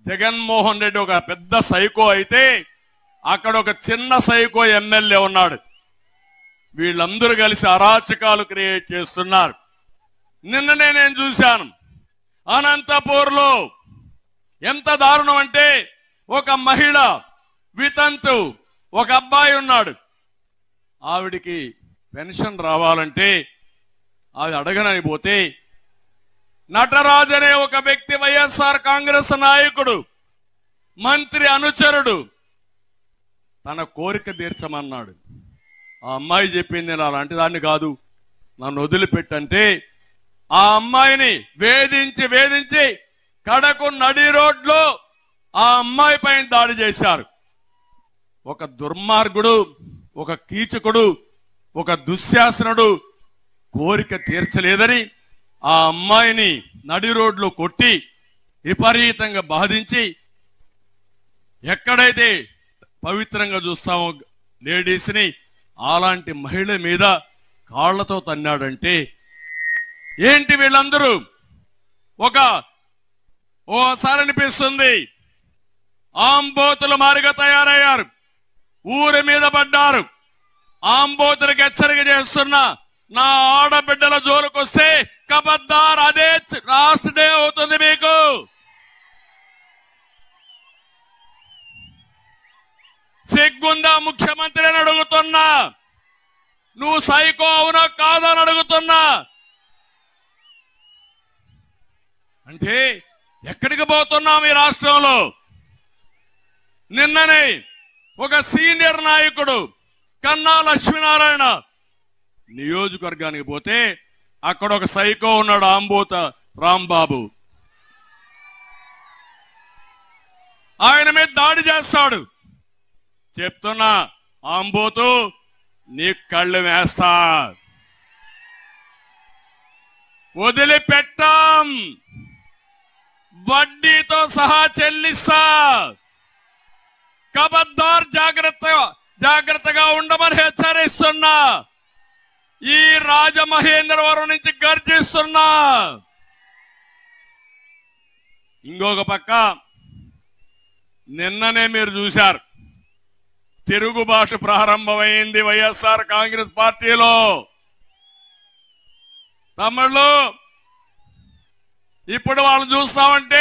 జగన్మోహన్ రెడ్డి ఒక పెద్ద సైకో అయితే అక్కడ ఒక చిన్న సైకో ఎమ్మెల్యే ఉన్నాడు. వీళ్ళందరూ కలిసి అరాచకాలు క్రియేట్ చేస్తున్నారు. నిన్ననే నేను చూశాను అనంతపూర్లో ఎంత దారుణం అంటే ఒక మహిళ వితంతు ఒక అబ్బాయి ఉన్నాడు. ఆవిడికి పెన్షన్ రావాలంటే అది అడగనని పోతే నటరాజ్ అనే ఒక వ్యక్తి వైఎస్ఆర్ కాంగ్రెస్ నాయకుడు మంత్రి అనుచరుడు తన కోరిక తీర్చమన్నాడు. ఆ అమ్మాయి చెప్పింది నేను అలాంటి దాన్ని కాదు, నన్ను వదిలిపెట్టంటే ఆ అమ్మాయిని వేధించి కడకు నడి రోడ్లో ఆ అమ్మాయి పైన దాడి చేశారు. ఒక దుర్మార్గుడు, ఒక కీచకుడు, ఒక దుశ్శాసనుడు కోరిక తీర్చలేదని ఆ అమ్మాయిని నడి రోడ్లో కొట్టి విపరీతంగా బాధించి ఎక్కడైతే పవిత్రంగా చూస్తామో లేడీస్ ని అలాంటి మహిళ మీద కాళ్లతో తన్నాడంటే ఏంటి వీళ్ళందరూ? ఓసారి అనిపిస్తుంది ఆంబోతులు మారిగా తయారయ్యారు, ఊరి మీద పడ్డారు. ఆంబోతులకు హెచ్చరిక చేస్తున్నా, నా ఆడబిడ్డల జోలుకొస్తే కబద్దార్, అదే లాస్ట్ డే అవుతుంది మీకు. సిగ్గుందా ముఖ్యమంత్రిని అడుగుతున్నా, నువ్వు సైకో అవునా కాదని అడుగుతున్నా. అంటే ఎక్కడికి పోతున్నాం ఈ రాష్ట్రంలో? నిన్ననే ఒక సీనియర్ నాయకుడు కన్నా లక్ష్మీనారాయణ నియోజకవర్గానికి పోతే అక్కడ ఒక సైకో ఉన్నాడు, ఆంబోత రాంబాబు. ఆయన మీద దాడి చేస్తాడు. చెప్తున్నా, ఆంబోతు నీ కళ్ళు వేస్తా, వదిలిపెట్టాం, వడ్డీతో సహా చెల్లిస్తా, కబద్దార్ జాగ్రత్తగా ఉండమని హెచ్చరిస్తున్నా. ఈ రాజమహేంద్రవరం నుంచి గర్జిస్తున్నా. ఇంకొక పక్క నిన్ననే మీరు చూశారు, తిరుగుబాటు ప్రారంభమైంది వైఎస్ఆర్ కాంగ్రెస్ పార్టీలో. తమ్ముళ్ళు ఇప్పుడు వాళ్ళు చూస్తామంటే